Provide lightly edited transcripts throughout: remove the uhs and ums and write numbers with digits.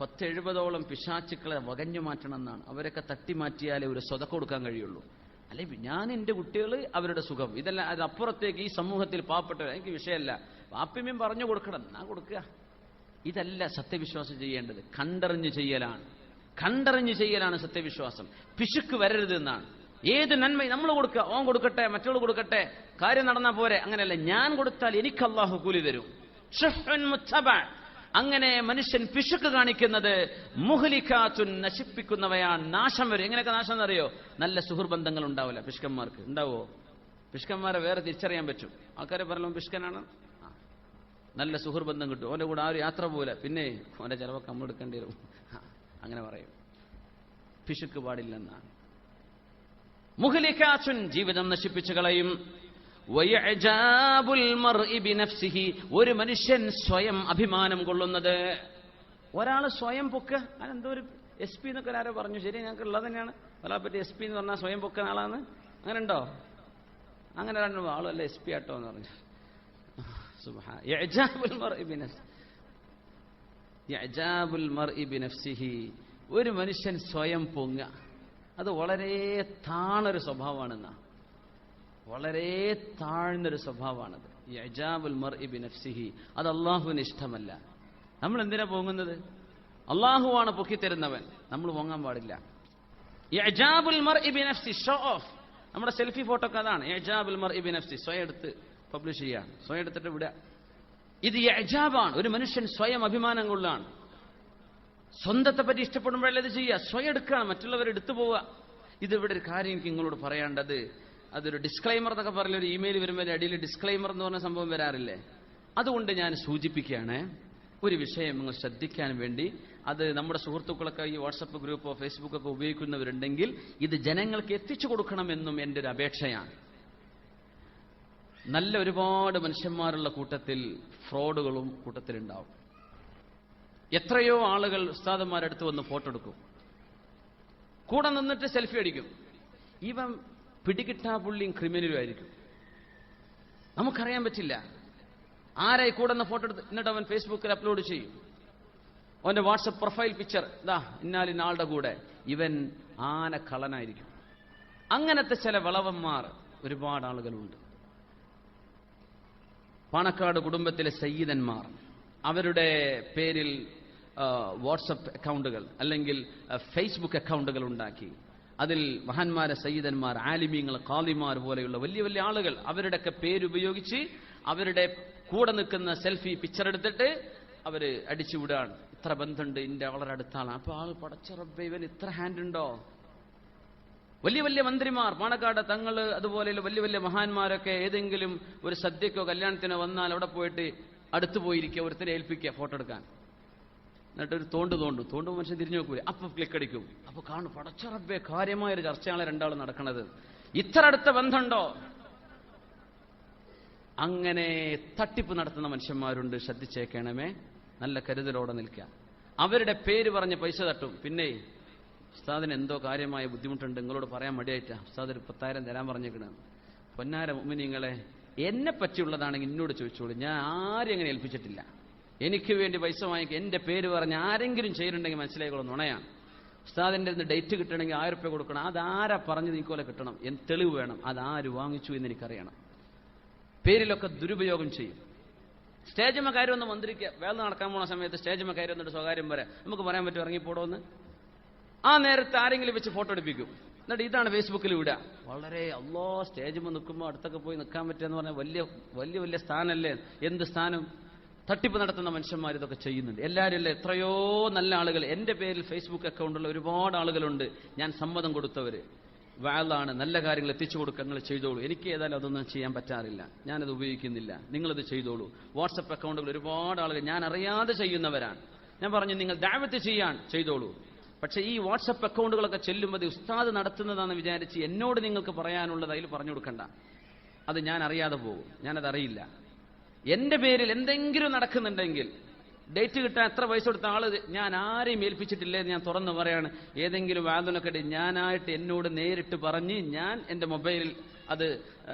10-70ഓളം പിശാചുക്കളെ വകഞ്ഞു മാറ്റണം എന്നാണ്. അവരൊക്കെ തട്ടി മാറ്റിയാലേ ഒരു സ്വതക്ക കൊടുക്കാൻ കഴിയുള്ളൂ. അല്ലെ ഞാൻ എൻ്റെ കുട്ടികൾ അവരുടെ സുഖം ഇതല്ല, അതപ്പുറത്തേക്ക് ഈ സമൂഹത്തിൽ പാവപ്പെട്ടവർ എനിക്ക് വിഷയമല്ല, വാപ്പിമ്മയും പറഞ്ഞു കൊടുക്കണം, ഞാൻ കൊടുക്കുക. ഇതല്ല സത്യവിശ്വാസം ചെയ്യേണ്ടത്. കണ്ടറിഞ്ഞ് ചെയ്യലാണ് സത്യവിശ്വാസം. പിശുക്ക് വരരുത് എന്നാണ്. ഏത് നന്മ നമ്മൾ കൊടുക്കുക, ഓൻ കൊടുക്കട്ടെ, മറ്റുള്ള കൊടുക്കട്ടെ, കാര്യം നടന്നാൽ പോരെ, അങ്ങനെയല്ല. ഞാൻ കൊടുത്താൽ എനിക്ക് അള്ളാഹു കൂലി തരും. അങ്ങനെ മനുഷ്യൻ പിശുക്ക് കാണിക്കുന്നത് മുഹ്ലികാത്തുൻ, നശിപ്പിക്കുന്നവയാണ്, നാശം വരും. എങ്ങനെയൊക്കെ നാശം എന്നറിയോ? നല്ല സുഹൃബന്ധങ്ങൾ ഉണ്ടാവില്ല പിശുക്കന്മാർക്ക്. ഉണ്ടാവോ? പിശുക്കന്മാരെ വേറെ തിരിച്ചറിയാൻ പറ്റും. ആൾക്കാരെ പറയലും പിശുക്കനാണ്. നല്ല സുഹൃബന്ധം കിട്ടും. ഓൻ്റെ കൂടെ ആ ഒരു യാത്ര പോലെ, പിന്നെ ഓൻ്റെ ചിലവൊക്കെ നമ്മൾ എടുക്കേണ്ടി വരും. അങ്ങനെ പറയും. പിശുക്ക് പാടില്ലെന്നാണ്. മുഹ്ലികാത്തുൻ, ജീവിതം നശിപ്പിച്ചു കളയും. വയഅജാബുൽ മർഇ ബിനഫ്സിഹി, ഒരു മനുഷ്യൻ സ്വയം അഭിമാനം കൊള്ളുന്നത്. ഒരാൾ സ്വയം പൊക്ക, അതെന്തോ ഒരു SP എന്നൊക്കെ ആരോ പറഞ്ഞു. ശരി, ഞങ്ങൾക്ക് ഉള്ളത് തന്നെയാണ്. ഒരാളെ പറ്റി SP എന്ന് പറഞ്ഞാൽ സ്വയം പൊക്കാൻ ആളാണ്. അങ്ങനെ ഉണ്ടോ? അങ്ങനെ ആളല്ല SP ആട്ടോ എന്ന് പറഞ്ഞു. യഅജാബുൽ മർഇ ബിനഫ്സിഹി, ഒരു മനുഷ്യൻ സ്വയം പൊങ്ങ, അത് വളരെ താണൊരു സ്വഭാവമാണെന്നാ. വളരെ താഴ്ന്നൊരു സ്വഭാവമാണത്. യഅജാബുൽ മർഇ ബിനഫ്സിഹി, അത് അള്ളാഹുവിന് ഇഷ്ടമല്ല. നമ്മൾ എന്തിനാ പൊങ്ങുന്നത്? അള്ളാഹുവാണ് പൊക്കിത്തരുന്നവൻ, നമ്മൾ പൊങ്ങാൻ പാടില്ല. യഅജാബുൽ മർഇ ബിനഫ്സി, ഷോ ഓഫ്. നമ്മുടെ സെൽഫി ഫോട്ടോ ഒക്കെ അതാണ്. യഅജാബുൽ മർഇ ബിനഫ്സി, സ്വയം എടുത്ത് പബ്ലിഷ് ചെയ്യാണ്, സ്വയം എടുത്തിട്ട് വിടുക. ഇത് യഅജാബാണ്. ഒരു മനുഷ്യൻ സ്വയം അഭിമാനം കൊള്ളാണ്. സ്വന്തത്തെ പറ്റി ഇഷ്ടപ്പെടുമ്പോഴല്ലേ ഇത് ചെയ്യുക. സ്വയം എടുക്കുകയാണ്, മറ്റുള്ളവർ എടുത്തു പോവുക. ഇതിവിടെ ഒരു കാര്യം എനിക്ക് നിങ്ങളോട് പറയാണ്ടത്, അതൊരു ഡിസ്ക്ലൈമർ എന്നൊക്കെ പറഞ്ഞ ഒരു ഇമെയിൽ വരുമ്പോൾ അടിയിൽ ഡിസ്ക്ലൈമർ എന്ന് പറഞ്ഞ സംഭവം വരാറില്ലേ? അതുകൊണ്ട് ഞാൻ സൂചിപ്പിക്കുകയാണ്, ഒരു വിഷയം നിങ്ങൾ ശ്രദ്ധിക്കാൻ വേണ്ടി. അത് നമ്മുടെ സുഹൃത്തുക്കളൊക്കെ ഈ വാട്സപ്പ് ഗ്രൂപ്പോ ഫേസ്ബുക്കൊക്കെ ഉപയോഗിക്കുന്നവരുണ്ടെങ്കിൽ ഇത് ജനങ്ങൾക്ക് എത്തിച്ചു കൊടുക്കണമെന്നും എൻ്റെ ഒരു അപേക്ഷയാണ്. നല്ല ഒരുപാട് മനുഷ്യന്മാരുള്ള കൂട്ടത്തിൽ ഫ്രോഡുകളും കൂട്ടത്തിലുണ്ടാവും. എത്രയോ ആളുകൾ ഉസ്താദന്മാരടുത്ത് വന്ന് ഫോട്ടോ എടുക്കും, കൂടെ നിന്നിട്ട് സെൽഫി അടിക്കും. ഇവൻ പിടികിട്ടാ പുള്ളിയും ക്രിമിനലും ആയിരിക്കും. നമുക്കറിയാൻ പറ്റില്ല ആരായി കൂടെ നിന്ന് ഫോട്ടോ എടുത്ത്. എന്നിട്ട് അവൻ ഫേസ്ബുക്കിൽ അപ്ലോഡ് ചെയ്യും. അവന്റെ വാട്സപ്പ് പ്രൊഫൈൽ പിക്ചർ, ഇതാ ഇന്നാലിനാളുടെ കൂടെ. ഇവൻ ആനക്കള്ളനായിരിക്കും. അങ്ങനത്തെ ചില വളവന്മാർ ഒരുപാട് ആളുകളുണ്ട്. പാണക്കാട് കുടുംബത്തിലെ സയ്യിദന്മാർ അവരുടെ പേരിൽ വാട്സപ്പ് അക്കൗണ്ടുകൾ അല്ലെങ്കിൽ ഫേസ്ബുക്ക് അക്കൗണ്ടുകൾ ഉണ്ടാക്കി. അതിൽ മഹാന്മാരെ സയ്യിദന്മാർ, ആലിമീങ്ങൾ, ഖാദിമാർ പോലെയുള്ള വലിയ വലിയ ആളുകൾ അവരുടെയൊക്കെ പേരുപയോഗിച്ച് അവരുടെ കൂടെ നിൽക്കുന്ന സെൽഫി പിക്ചർ എടുത്തിട്ട് അവര് അടിച്ചു വിടുകയാണ്. ഇത്ര ബന്ധമുണ്ട്, ഇന്റെ വളരെ അടുത്താണ്. അപ്പൊ ആൾ പടച്ച റബ്ബേ, ഇവൻ ഇത്ര ഹാൻഡ് ഉണ്ടോ? വലിയ വലിയ മന്ത്രിമാർ, പാണക്കാട് തങ്ങള്, അതുപോലെയുള്ള വലിയ വലിയ മഹാന്മാരൊക്കെ ഏതെങ്കിലും ഒരു സദ്യക്കോ കല്യാണത്തിനോ വന്നാൽ അവിടെ പോയിട്ട് അടുത്തു പോയിരിക്കുക, ഒരുത്തരെ ഏൽപ്പിക്കുക ഫോട്ടോ എടുക്കാൻ. എന്നിട്ടൊരു തോണ്ടുമ്പോൾ മനുഷ്യൻ തിരിഞ്ഞു നോക്കൂല, അപ്പൊ ക്ലിക്ക് അടിക്കും. അപ്പൊ കാണും പടച്ച റബ്ബേ, കാര്യമായൊരു ചർച്ചയാണ് രണ്ടാളും നടക്കുന്നത്. ഇത്ര അടുത്ത ബന്ധമുണ്ടോ? അങ്ങനെ തട്ടിപ്പ് നടത്തുന്ന മനുഷ്യന്മാരുണ്ട്. ശ്രദ്ധിച്ചേക്കണമേ, നല്ല കരുതലോടെ നിൽക്കുക. അവരുടെ പേര് പറഞ്ഞ് പൈസ തട്ടും. പിന്നെ ഉസ്താദിന് എന്തോ കാര്യമായ ബുദ്ധിമുട്ടുണ്ട്, നിങ്ങളോട് പറയാൻ മടിയായിട്ടാ, ഉസ്താദ് ഒരു 10,000 തരാൻ പറഞ്ഞേക്കണ. പൊന്നാര മുഅ്മിനീങ്ങളെ, എന്നെ പറ്റിയുള്ളതാണെങ്കിൽ എന്നോട് ചോദിച്ചോളൂ. ഞാൻ ആരും അങ്ങനെ ഏൽപ്പിച്ചിട്ടില്ല. എനിക്ക് വേണ്ടി പൈസ വാങ്ങിക്കുക, എന്റെ പേര് പറഞ്ഞ് ആരെങ്കിലും ചെയ്യുന്നുണ്ടെങ്കിൽ മനസ്സിലായിക്കോളും, നുണയാണ്. ഉസ്താദിന്റെ ഡേറ്റ് കിട്ടണമെങ്കിൽ 1000 രൂപ കൊടുക്കണം. അതാരാ പറഞ്ഞത് എനിക്കോലെ കിട്ടണം, തെളിവ് വേണം. അതാര് വാങ്ങിച്ചു എന്ന് എനിക്കറിയണം. പേരിലൊക്കെ ദുരുപയോഗം ചെയ്യും. സ്റ്റേജിമ്മ കാര്യം ഒന്ന് മന്ത്രിക്കുക, വേല നടക്കാൻ പോണ സമയത്ത് സ്റ്റേജിമ്മ കാര്യം എന്നിട്ട് സ്വകാര്യം പറയാം, നമുക്ക് പറയാൻ പറ്റും ഇറങ്ങിപ്പോടോന്ന്. ആ നേരത്തെ ആരെങ്കിലും വെച്ച് ഫോട്ടോ എടുപ്പിക്കും. എന്നിട്ട് ഇതാണ് ഫേസ്ബുക്കിൽ വിടുക. വളരെ സ്റ്റേജിമ്മ നിൽക്കുമ്പോൾ അടുത്തൊക്കെ പോയി നിൽക്കാൻ പറ്റുക പറഞ്ഞാൽ വലിയ വലിയ വലിയ സ്ഥാനമല്ലേ. എന്ത് സ്ഥാനം? തട്ടിപ്പ് നടത്തുന്ന മനുഷ്യന്മാർ ഇതൊക്കെ ചെയ്യുന്നുണ്ട്. എല്ലാവരും അല്ലേ, എത്രയോ നല്ല ആളുകൾ. എന്റെ പേരിൽ ഫേസ്ബുക്ക് അക്കൗണ്ടുള്ള ഒരുപാട് ആളുകളുണ്ട്. ഞാൻ സമ്മതം കൊടുത്തവര്. വാളാണ്, നല്ല കാര്യങ്ങൾ എത്തിച്ചു കൊടുക്കുക, നിങ്ങൾ ചെയ്തോളൂ. എനിക്ക് ഏതായാലും അതൊന്നും ചെയ്യാൻ പറ്റാറില്ല, ഞാനത് ഉപയോഗിക്കുന്നില്ല, നിങ്ങളത് ചെയ്തോളൂ. വാട്സപ്പ് അക്കൗണ്ടുകൾ ഒരുപാട് ആളുകൾ ഞാൻ അറിയാതെ ചെയ്യുന്നവരാണ്. ഞാൻ പറഞ്ഞു, നിങ്ങൾ ദഅവത്ത് ചെയ്യാൻ ചെയ്തോളൂ. പക്ഷേ ഈ വാട്സപ്പ് അക്കൗണ്ടുകളൊക്കെ ചെല്ലുമ്പോൾ ഉസ്താദ് നടത്തുന്നതാണെന്ന് വിചാരിച്ച് എന്നോട് നിങ്ങൾക്ക് പറയാനുള്ളത് അതിൽ പറഞ്ഞു കൊടുക്കണ്ട. അത് ഞാൻ അറിയാതെ പോകും, ഞാനതറിയില്ല. എന്റെ പേരിൽ എന്തെങ്കിലും നടക്കുന്നുണ്ടെങ്കിൽ ഡേറ്റ് കിട്ടാൻ എത്ര പൈസ കൊടുത്ത ആള് ഞാൻ ആരെയും ഏൽപ്പിച്ചിട്ടില്ലേ എന്ന് ഞാൻ തുറന്നു പറയാണ്. ഏതെങ്കിലും വാദനൊക്കെ ഞാനായിട്ട് എന്നോട് നേരിട്ട് പറഞ്ഞ് ഞാൻ എന്റെ മൊബൈലിൽ അത്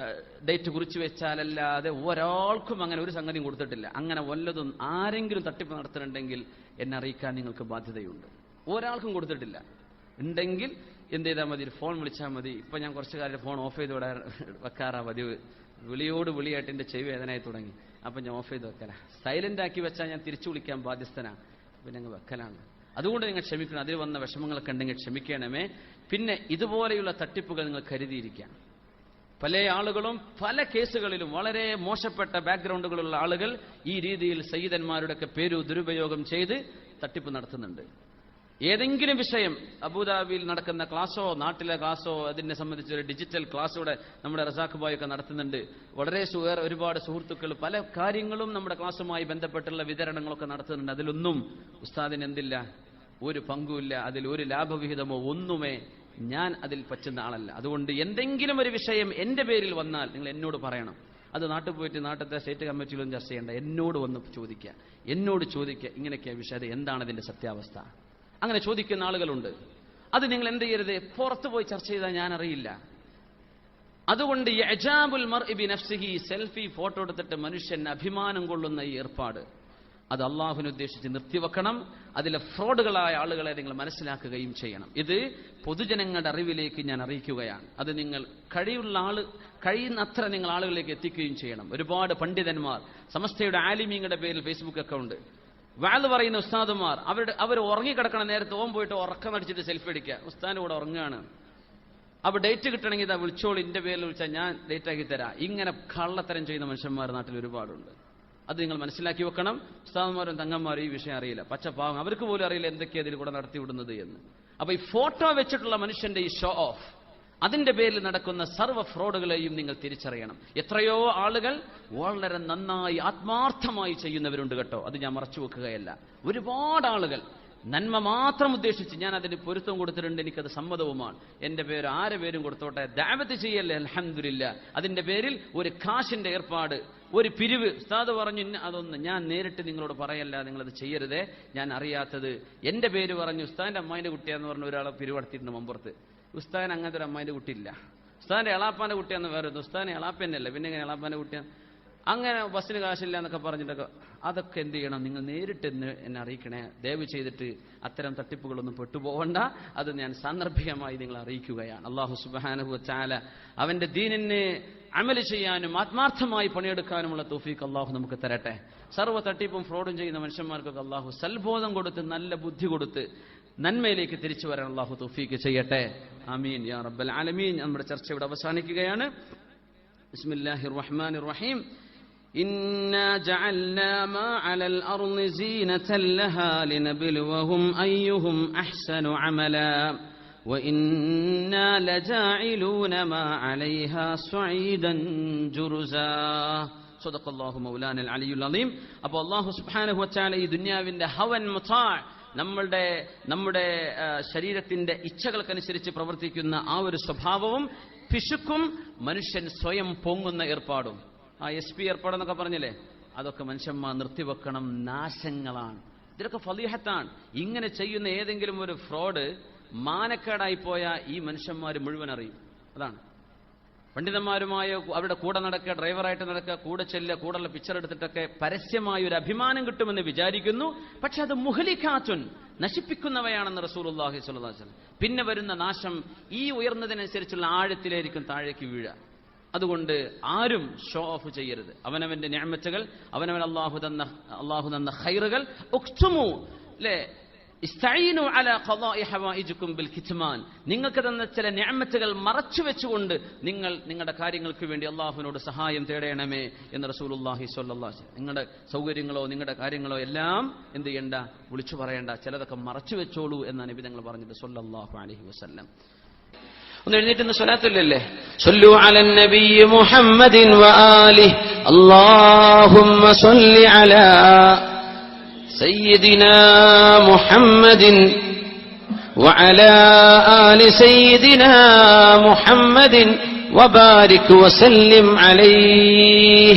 ഡേറ്റ് കുറിച്ച് വെച്ചാലല്ലാതെ ഒരാൾക്കും അങ്ങനെ ഒരു സംഗതിയും കൊടുത്തിട്ടില്ല. അങ്ങനെ വല്ലതും ആരെങ്കിലും തട്ടിപ്പ് നടത്തുന്നുണ്ടെങ്കിൽ എന്നെ അറിയിക്കാൻ നിങ്ങൾക്ക് ബാധ്യതയുണ്ട്. ഒരാൾക്കും കൊടുത്തിട്ടില്ല. ഉണ്ടെങ്കിൽ എന്ത് ചെയ്താൽ മതി, ഫോൺ വിളിച്ചാൽ മതി. ഇപ്പം ഞാൻ കുറച്ച് കാലം ഫോൺ ഓഫ് ചെയ്ത് വെക്കാറാ പതിവ്. വിളിയോട് വിളിയായിട്ട് എൻ്റെ ചെവി വേദനയായി തുടങ്ങി. അപ്പം ഞാൻ ഓഫ് ചെയ്ത് വെക്കലാണ്. സൈലന്റ് ആക്കി വെച്ചാൽ ഞാൻ തിരിച്ചു വിളിക്കാൻ ബാധ്യസ്ഥനാണ്. അപ്പം ഞങ്ങൾ വെക്കലാണ്. അതുകൊണ്ട് നിങ്ങൾ ക്ഷമിക്കണം. അതിൽ വന്ന വിഷമങ്ങളൊക്കെ ഉണ്ടെങ്കിൽ ക്ഷമിക്കണമേ. പിന്നെ ഇതുപോലെയുള്ള തട്ടിപ്പുകൾ നിങ്ങൾ കരുതിയിരിക്കാം. പല ആളുകളും പല കേസുകളിലും വളരെ മോശപ്പെട്ട ബാക്ക്ഗ്രൗണ്ടുകളുള്ള ആളുകൾ ഈ രീതിയിൽ സയ്യിദന്മാരുടെയൊക്കെ പേര് ദുരുപയോഗം ചെയ്ത് തട്ടിപ്പ് നടത്തുന്നുണ്ട്. ഏതെങ്കിലും വിഷയം അബുദാബിയിൽ നടക്കുന്ന ക്ലാസ്സോ നാട്ടിലെ ക്ലാസ്സോ അതിനെ സംബന്ധിച്ചൊരു ഡിജിറ്റൽ ക്ലാസ്സൂടെ നമ്മുടെ റസാഖ് ഭായ് ഒക്കെ നടത്തുന്നുണ്ട്. വളരെ ഒരുപാട് സുഹൃത്തുക്കൾ പല കാര്യങ്ങളും നമ്മുടെ ക്ലാസ്സുമായി ബന്ധപ്പെട്ടുള്ള വിതരണങ്ങളൊക്കെ നടത്തുന്നുണ്ട്. അതിലൊന്നും ഉസ്താദിന് എന്തില്ല, ഒരു പങ്കുമില്ല. അതിൽ ഒരു ലാഭവിഹിതമോ ഒന്നുമേ ഞാൻ അതിൽ പറ്റുന്ന ആളല്ല. അതുകൊണ്ട് എന്തെങ്കിലും ഒരു വിഷയം എന്റെ പേരിൽ വന്നാൽ നിങ്ങൾ എന്നോട് പറയണം. അത് നാട്ടിൽ പോയിട്ട് നാട്ടിലത്തെ സ്റ്റേറ്റ് കമ്മിറ്റിയിലൊന്നും ചർച്ച ചെയ്യേണ്ട. എന്നോട് വന്ന് ചോദിക്കുക ഇങ്ങനെയൊക്കെയാണ് വിഷയം, അത് എന്താണ് ഇതിന്റെ സത്യാവസ്ഥ. അങ്ങനെ ചോദിക്കുന്ന ആളുകളുണ്ട്. അത് നിങ്ങൾ എന്ത് ചെയ്യരുത്, പുറത്തു പോയി ചർച്ച ചെയ്താൽ ഞാൻ അറിയില്ല. അതുകൊണ്ട് ഇഅജാബുൽ മർഇ ബിനഫ്സിഹി, സെൽഫി ഫോട്ടോ എടുത്തിട്ട് മനുഷ്യൻ അഭിമാനം കൊള്ളുന്ന ഈ ഏർപ്പാട് അത് അള്ളാഹുവിനെ ഉദ്ദേശിച്ച് നിർത്തിവെക്കണം. അതിലെ ഫ്രോഡുകളായ ആളുകളെ നിങ്ങൾ മനസ്സിലാക്കുകയും ചെയ്യണം. ഇത് പൊതുജനങ്ങളുടെ അറിവിലേക്ക് ഞാൻ അറിയിക്കുകയാണ്. അത് നിങ്ങൾ കഴിയുന്നത്ര നിങ്ങൾ ആളുകളിലേക്ക് എത്തിക്കുകയും ചെയ്യണം. ഒരുപാട് പണ്ഡിതന്മാർ, സമസ്തയുടെ ആലിമീങ്ങളുടെ പേരിൽ ഫേസ്ബുക്ക് അക്കൗണ്ട്, വാല് പറയുന്ന ഉസ്താദുമാർ, അവർ ഉറങ്ങിക്കിടക്കണ നേരത്തെ പോയിട്ട് ഉറക്കം അടിച്ചിട്ട് സെൽഫി അടിക്കുക. ഉസ്താദിന്റെ കൂടെ ഉറങ്ങുകയാണ്. അപ്പൊ ഡേറ്റ് കിട്ടണമെങ്കിൽ ഇതാ വിളിച്ചോളൂ, ഇന്റെ പേരിൽ വിളിച്ചാൽ ഞാൻ ഡേറ്റ് ആക്കി തരാം. ഇങ്ങനെ കള്ളത്തരം ചെയ്യുന്ന മനുഷ്യന്മാർ നാട്ടിൽ ഒരുപാടുണ്ട്. അത് നിങ്ങൾ മനസ്സിലാക്കി വെക്കണം. ഉസ്താദന്മാരും തങ്ങന്മാരും ഈ വിഷയം അറിയില്ല. പച്ചപ്പാവം, അവർക്ക് പോലും അറിയില്ല എന്തൊക്കെയാ ഇതിൽ കൂടെ നടത്തിവിടുന്നത് എന്ന്. അപ്പൊ ഈ ഫോട്ടോ വെച്ചിട്ടുള്ള മനുഷ്യന്റെ ഈ ഷോ ഓഫ്, അതിന്റെ പേരിൽ നടക്കുന്ന സർവ്വ ഫ്രോഡുകളെയും നിങ്ങൾ തിരിച്ചറിയണം. എത്രയോ ആളുകൾ വളരെ നന്നായി ആത്മാർത്ഥമായി ചെയ്യുന്നവരുണ്ട് കേട്ടോ. അത് ഞാൻ മറച്ചു വെക്കുകയല്ല. ഒരുപാട് ആളുകൾ നന്മ മാത്രം ഉദ്ദേശിച്ച് ഞാൻ അതിന് പൊരുത്തം കൊടുത്തിട്ടുണ്ട്, എനിക്കത് സമ്മതവുമാണ്. എന്റെ പേര് ആരെ പേരും കൊടുത്തോട്ടെ, ദഅവത്ത് ചെയ്യല്ലേ, അൽഹംദുലില്ലാ. അതിന്റെ പേരിൽ ഒരു കാശിന്റെ ഏർപ്പാട്, ഒരു പിരിവ്, ഉസ്താദ് പറഞ്ഞു അതൊന്നും ഞാൻ നേരിട്ട് നിങ്ങളോട് പറയല്ല, നിങ്ങളത് ചെയ്യരുതേ, ഞാൻ അറിയാത്തത് എന്റെ പേര് പറഞ്ഞു ഉസ്താദിന്റെ അമ്മായിന്റെ കുട്ടിയാന്ന് പറഞ്ഞ ഒരാളെ പിരിവടത്തിയിട്ടുണ്ട് മമ്പുറത്ത്. ഉസ്താദിന് അങ്ങനത്തെ ഒരു അമ്മായിന്റെ കുട്ടിയില്ല. ഉസ്താദിന്റെ എളാപ്പാന്റെ കുട്ടിയാന്ന് വേറെ, ഉസ്താദിന് എളാപ്പന്നല്ല, പിന്നെ എങ്ങനെ എളാപ്പാന്റെ കുട്ടിയാണ്? അങ്ങനെ ബസ്സിന് കാശില്ല എന്നൊക്കെ പറഞ്ഞിട്ടൊക്കെ അതൊക്കെ എന്ത് ചെയ്യണം, നിങ്ങൾ നേരിട്ട് എന്നെ അറിയിക്കണേ. ദയവ് ചെയ്തിട്ട് അത്തരം തട്ടിപ്പുകളൊന്നും പെട്ടുപോകണ്ട. അത് ഞാൻ സാന്ദർഭികമായി നിങ്ങൾ അറിയിക്കുകയാണ്. അല്ലാഹു സുബ്ഹാനഹു വ തആല അവന്റെ ദീനിനെ അമൽ ചെയ്യാനും ആത്മാർത്ഥമായി പണിയെടുക്കാനുമുള്ള തൗഫീഖ് അല്ലാഹു നമുക്ക് തരട്ടെ. സർവ്വ തട്ടിപ്പും ഫ്രോഡും ചെയ്യുന്ന മനുഷ്യന്മാർക്കൊക്കെ അല്ലാഹു സൽബോധം കൊടുത്ത് നല്ല ബുദ്ധി കൊടുത്ത് നന്മയിലേക്ക് തിരിച്ചു വരാൻ അല്ലാഹു തൗഫീഖ് ചെയ്യട്ടെ. ആമീൻ യാ റബ്ബൽ ആലമീൻ. നമ്മുടെ ചർച്ച ഇവിടെ അവസാനിക്കുകയാണ്. ബിസ്മില്ലാഹിർ റഹ്മാനിർ റഹീം. إنا جعلنا ما على الأرض زينة لها لنبلوهم أيهم أحسن عملا وإنا لجاعلون ما عليها صعيدا جرزا. صدق الله مولانا العلي العظيم. അപ്പോൾ അല്ലാഹു സുബ്ഹാനഹു വ തആല ഈ ദുനിയാവിന്റെ ഹവൻ മുതാ, നമ്മുടെ ശരീരത്തിന്റെ ഇച്ഛകൾക്കനുസരിച്ച് പ്രവർത്തിക്കുന്ന ആ ഒരു സ്വഭാവവും പിശുക്കും മനുഷ്യൻ സ്വയം പൊങ്ങുന്ന ഏർപ്പാടും, ആ SP ഏർപ്പാടെന്നൊക്കെ പറഞ്ഞില്ലേ, അതൊക്കെ മനുഷ്യന്മാർ നിർത്തിവെക്കണം. നാശങ്ങളാണ് ഇതിലൊക്കെ, ഫളീഹത്താണ്. ഇങ്ങനെ ചെയ്യുന്ന ഏതെങ്കിലും ഒരു ഫ്രോഡ് മാനക്കേടായി പോയാൽ ഈ മനുഷ്യന്മാർ മുഴുവൻ അറിയും. അതാണ് പണ്ഡിതന്മാരുമായ അവരുടെ കൂടെ നടക്കുക, ഡ്രൈവറായിട്ട് നടക്കുക, കൂടെ ചെല്ലുക, കൂടെയുള്ള പിക്ചർ എടുത്തിട്ടൊക്കെ പരസ്യമായ ഒരു അഭിമാനം കിട്ടുമെന്ന് വിചാരിക്കുന്നു. പക്ഷെ അത് മുഹ്ലികാത്തുൻ, നശിപ്പിക്കുന്നവയാണെന്ന് റസൂലുള്ളാഹി സ്വല്ലല്ലാഹു അലൈഹി വസല്ലം. പിന്നെ വരുന്ന നാശം ഈ ഉയർന്നതിനനുസരിച്ചുള്ള ആഴത്തിലായിരിക്കും താഴേക്ക് വീഴുക. അതുകൊണ്ട് ആരും ഷോ ഓഫ് ചെയ്യരുത്. അവനവന്റെ നിഅമത്തുകൾ, അവനവൻ അല്ലാഹു തന്ന ഖൈറുകൾ ഉക്തുമു ലേ ഇസ്തഈനു അലാ ഖളാഇ ഹവായിജുകും ബിൽ കിത്മാൻ. നിങ്ങൾക്ക് തന്ന ചില നിഅമത്തുകൾ മറച്ചു വെച്ചുകൊണ്ട് നിങ്ങൾ നിങ്ങളുടെ കാര്യങ്ങൾക്ക് വേണ്ടി അല്ലാഹുവിനോട് സഹായം തേടണമേ എന്ന് റസൂലുള്ളാഹി സ്വല്ലല്ലാഹു അലൈഹി വസല്ലം. നിങ്ങളുടെ സൗകര്യങ്ങളോ നിങ്ങളുടെ കാര്യങ്ങളോ എല്ലാം എന്ത് ചെയ്യണ്ട, വിളിച്ചു പറയണ്ട, ചിലതൊക്കെ മറച്ചു വെച്ചോളൂ എന്നാണ് നബി തങ്ങൾ പറഞ്ഞിട്ട് സ്വല്ലല്ലാഹു അലൈഹി വസല്ലം. ഒന്ന് എഴുന്നേറ്റ് സ്വലാത്തുല്ലല്ലേ, സ്വല്ലു അലൻ നബിയ്യി മുഹമ്മദിൻ വആലിഹി അല്ലാഹുമ്മ സ്വല്ലി അലാ സയ്യിദിനാ മുഹമ്മദിൻ വഅലാ ആലി സയ്യിദിനാ മുഹമ്മദിൻ വബാരിക് വസല്ലിം അലൈഹി.